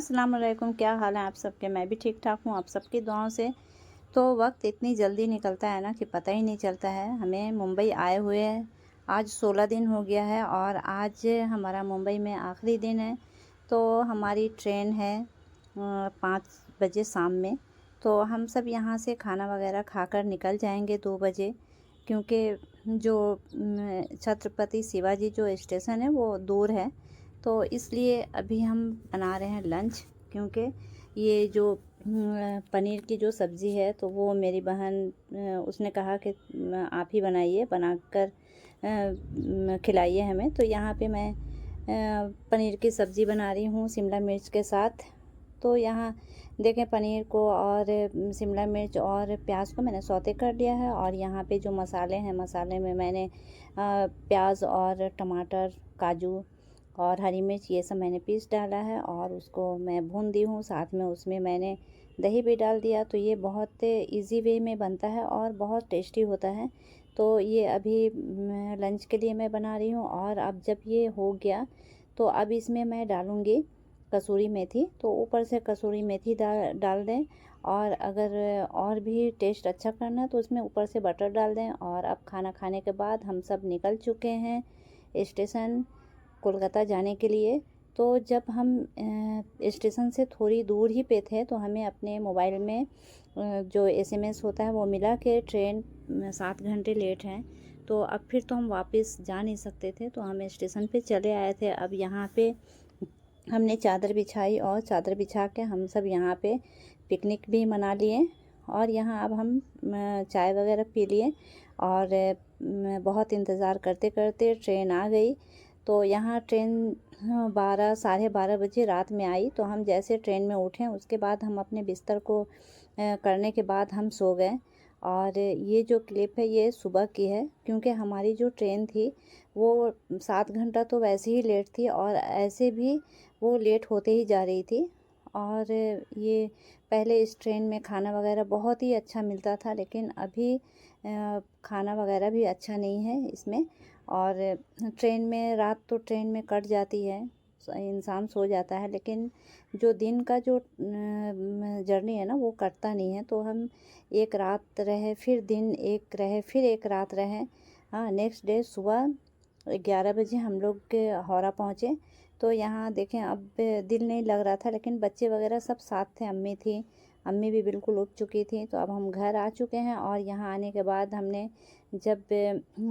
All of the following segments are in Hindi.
अस्सलाम वालेकुम। क्या हाल है आप सबके? मैं भी ठीक ठाक हूँ आप सबकी दुआओं से। तो वक्त इतनी जल्दी निकलता है ना कि पता ही नहीं चलता है। हमें मुंबई आए हुए आज 16 दिन हो गया है और आज हमारा मुंबई में आखिरी दिन है। तो हमारी ट्रेन है 5 बजे शाम में। तो हम सब यहाँ से खाना वगैरह खाकर निकल जाएंगे 2 बजे, क्योंकि जो छत्रपति शिवाजी जो स्टेशन है वो दूर है। तो इसलिए अभी हम बना रहे हैं लंच, क्योंकि ये जो पनीर की जो सब्ज़ी है तो वो मेरी बहन उसने कहा कि आप ही बनाइए, बनाकर खिलाइए हमें। तो यहाँ पे मैं पनीर की सब्ज़ी बना रही हूँ शिमला मिर्च के साथ। तो यहाँ देखें, पनीर को और शिमला मिर्च और प्याज को मैंने सौते कर लिया है। और यहाँ पे जो मसाले हैं, मसाले में मैंने प्याज और टमाटर, काजू और हरी मिर्च ये सब मैंने पीस डाला है और उसको मैं भून दी हूँ। साथ में उसमें मैंने दही भी डाल दिया। तो ये बहुत इजी वे में बनता है और बहुत टेस्टी होता है। तो ये अभी लंच के लिए मैं बना रही हूँ। और अब जब ये हो गया तो अब इसमें मैं डालूँगी कसूरी मेथी। तो ऊपर से कसूरी मेथी डाल दें। और अगर और भी टेस्ट अच्छा करना है तो उसमें ऊपर से बटर डाल दें। और अब खाना खाने के बाद हम सब निकल चुके हैं स्टेशन कोलकाता जाने के लिए। तो जब हम स्टेशन से थोड़ी दूर ही पे थे तो हमें अपने मोबाइल में जो एसएमएस होता है वो मिला कि ट्रेन 7 घंटे लेट है। तो अब फिर तो हम वापस जा नहीं सकते थे, तो हम स्टेशन पे चले आए थे। अब यहाँ पे हमने चादर बिछाई और चादर बिछा के हम सब यहाँ पे पिकनिक भी मना लिए। और यहाँ अब हम चाय वगैरह पी लिए और बहुत इंतज़ार करते करते ट्रेन आ गई। तो यहाँ ट्रेन 12 साढ़े 12 बजे रात में आई। तो हम जैसे ट्रेन में उठे उसके बाद हम अपने बिस्तर को करने के बाद हम सो गए। और ये जो क्लिप है ये सुबह की है, क्योंकि हमारी जो ट्रेन थी वो 7 घंटा तो वैसे ही लेट थी और ऐसे भी वो लेट होते ही जा रही थी। और ये पहले इस ट्रेन में खाना वगैरह बहुत ही अच्छा मिलता था, लेकिन अभी खाना वगैरह भी अच्छा नहीं है इसमें। और ट्रेन में रात तो ट्रेन में कट जाती है, इंसान सो जाता है, लेकिन जो दिन का जो जर्नी है ना वो कटता नहीं है। तो हम एक रात रहे, फिर दिन एक रहे, फिर एक रात रहे। हाँ, नेक्स्ट डे सुबह 11 बजे हम लोग के हावड़ा पहुँचे। तो यहाँ देखें, अब दिल नहीं लग रहा था, लेकिन बच्चे वगैरह सब साथ थे, अम्मी थी, अम्मी भी बिल्कुल उठ चुकी थी। तो अब हम घर आ चुके हैं। और यहाँ आने के बाद हमने जब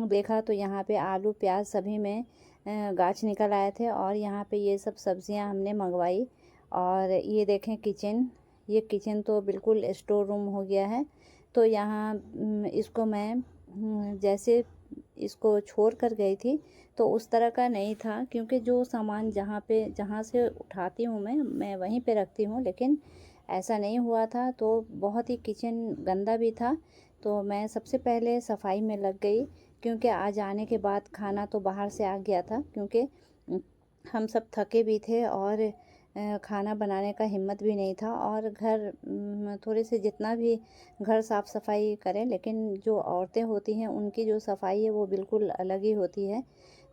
देखा तो यहाँ पे आलू प्याज सभी में गाछ निकल आए थे। और यहाँ पे ये सब सब्जियाँ हमने मंगवाई। और ये देखें किचन, ये किचन तो बिल्कुल स्टोर रूम हो गया है। तो यहाँ इसको मैं जैसे इसको छोड़ कर गई थी तो उस तरह का नहीं था, क्योंकि जो सामान जहाँ से उठाती हूँ मैं वहीं पे रखती हूँ, लेकिन ऐसा नहीं हुआ था। तो बहुत ही किचन गंदा भी था। तो मैं सबसे पहले सफाई में लग गई, क्योंकि आज आने के बाद खाना तो बाहर से आ गया था, क्योंकि हम सब थके भी थे और खाना बनाने का हिम्मत भी नहीं था। और घर थोड़े से जितना भी घर साफ़ सफाई करें, लेकिन जो औरतें होती हैं उनकी जो सफाई है वो बिल्कुल अलग ही होती है।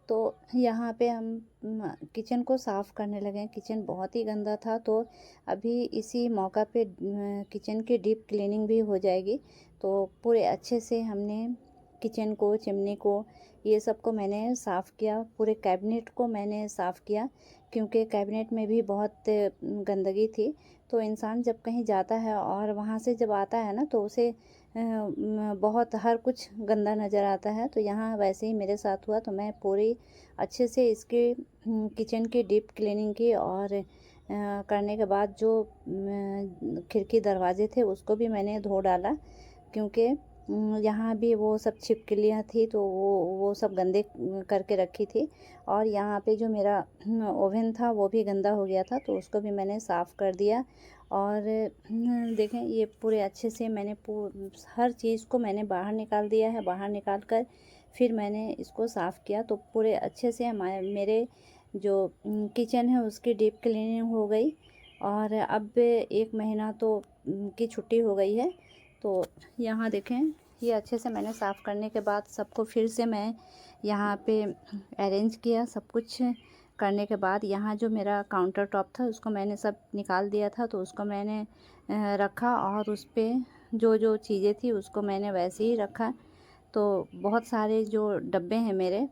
तो यहाँ पे हम किचन को साफ़ करने लगे। किचन बहुत ही गंदा था। तो अभी इसी मौका पे किचन की डीप क्लीनिंग भी हो जाएगी। तो पूरे अच्छे से हमने किचन को, चिमनी को, ये सब को मैंने साफ़ किया। पूरे कैबिनेट को मैंने साफ़ किया, क्योंकि कैबिनेट में भी बहुत गंदगी थी। तो इंसान जब कहीं जाता है और वहाँ से जब आता है ना तो उसे बहुत हर कुछ गंदा नज़र आता है। तो यहाँ वैसे ही मेरे साथ हुआ। तो मैं पूरी अच्छे से इसकी किचन की डीप क्लीनिंग की। और करने के बाद जो खिड़की दरवाजे थे उसको भी मैंने धो डाला, क्योंकि यहाँ भी वो सब छिपकलियाँ थी तो वो सब गंदे करके रखी थी। और यहाँ पे जो मेरा ओवन था वो भी गंदा हो गया था, तो उसको भी मैंने साफ़ कर दिया। और देखें, ये पूरे अच्छे से मैंने हर चीज़ को मैंने बाहर निकाल दिया है। बाहर निकाल कर फिर मैंने इसको साफ़ किया। तो पूरे अच्छे से मेरे जो किचन है उसकी डीप क्लीनिंग हो गई। और अब 1 महीना तो की छुट्टी हो गई है। तो यहाँ देखें, ये अच्छे से मैंने साफ़ करने के बाद सबको फिर से मैं यहाँ पे अरेंज किया, सब कुछ करने के बाद यहाँ जो मेरा काउंटर टॉप था उसको मैंने सब निकाल दिया था, तो उसको मैंने रखा और उस पर जो जो चीज़ें थी उसको मैंने वैसे ही रखा। तो बहुत सारे जो डब्बे हैं मेरे,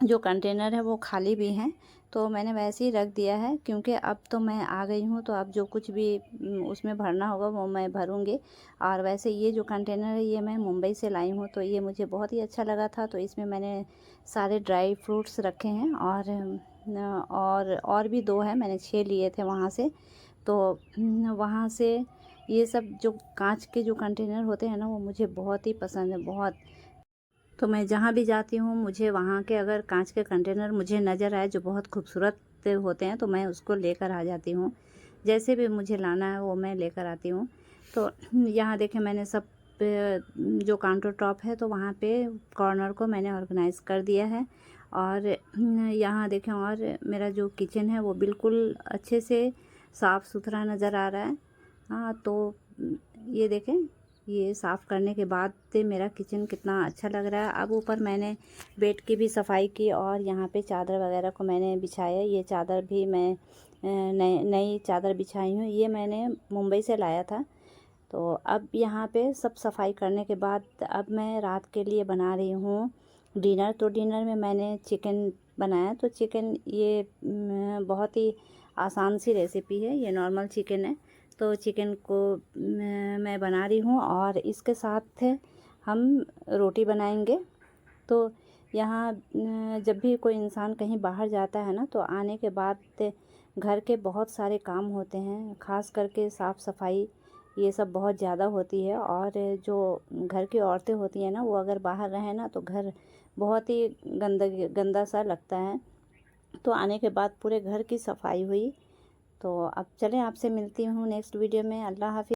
जो कंटेनर है वो खाली भी हैं, तो मैंने वैसे ही रख दिया है, क्योंकि अब तो मैं आ गई हूँ, तो अब जो कुछ भी उसमें भरना होगा वो मैं भरूँगी। और वैसे ये जो कंटेनर है ये मैं मुंबई से लाई हूँ, तो ये मुझे बहुत ही अच्छा लगा था। तो इसमें मैंने सारे ड्राई फ्रूट्स रखे हैं, और भी 2 हैं, मैंने 6 लिए थे वहाँ से। तो वहाँ से ये सब जो कांच के जो कंटेनर होते हैं ना, वो मुझे बहुत ही पसंद है, बहुत। तो मैं जहाँ भी जाती हूँ, मुझे वहाँ के अगर कांच के कंटेनर मुझे नज़र आए जो बहुत खूबसूरत होते हैं, तो मैं उसको लेकर आ जाती हूँ। जैसे भी मुझे लाना है वो मैं लेकर आती हूँ। तो यहाँ देखें, मैंने सब जो काउंटर टॉप है तो वहाँ पे कॉर्नर को मैंने ऑर्गेनाइज़ कर दिया है। और यहाँ देखें, और मेरा जो किचन है वो बिल्कुल अच्छे से साफ़ सुथरा नज़र आ रहा है। हाँ, तो ये देखें, ये साफ़ करने के बाद से मेरा किचन कितना अच्छा लग रहा है। अब ऊपर मैंने बेड की भी सफाई की और यहाँ पे चादर वगैरह को मैंने बिछाया। ये चादर भी मैं नई चादर बिछाई हूँ, ये मैंने मुंबई से लाया था। तो अब यहाँ पे सब सफाई करने के बाद अब मैं रात के लिए बना रही हूँ डिनर। तो डिनर में मैंने चिकन बनाया। तो चिकन ये बहुत ही आसान सी रेसिपी है, ये नॉर्मल चिकन है। तो चिकन को मैं बना रही हूँ और इसके साथ हम रोटी बनाएंगे। तो यहाँ जब भी कोई इंसान कहीं बाहर जाता है ना, तो आने के बाद घर के बहुत सारे काम होते हैं, ख़ास करके साफ़ सफाई ये सब बहुत ज़्यादा होती है। और जो घर की औरतें होती हैं ना, वो अगर बाहर रहें ना तो घर बहुत ही गंदा सा लगता है। तो आने के बाद पूरे घर की सफाई हुई। तो अब चलें, आपसे मिलती हूँ नेक्स्ट वीडियो में। अल्लाह हाफ़िज़।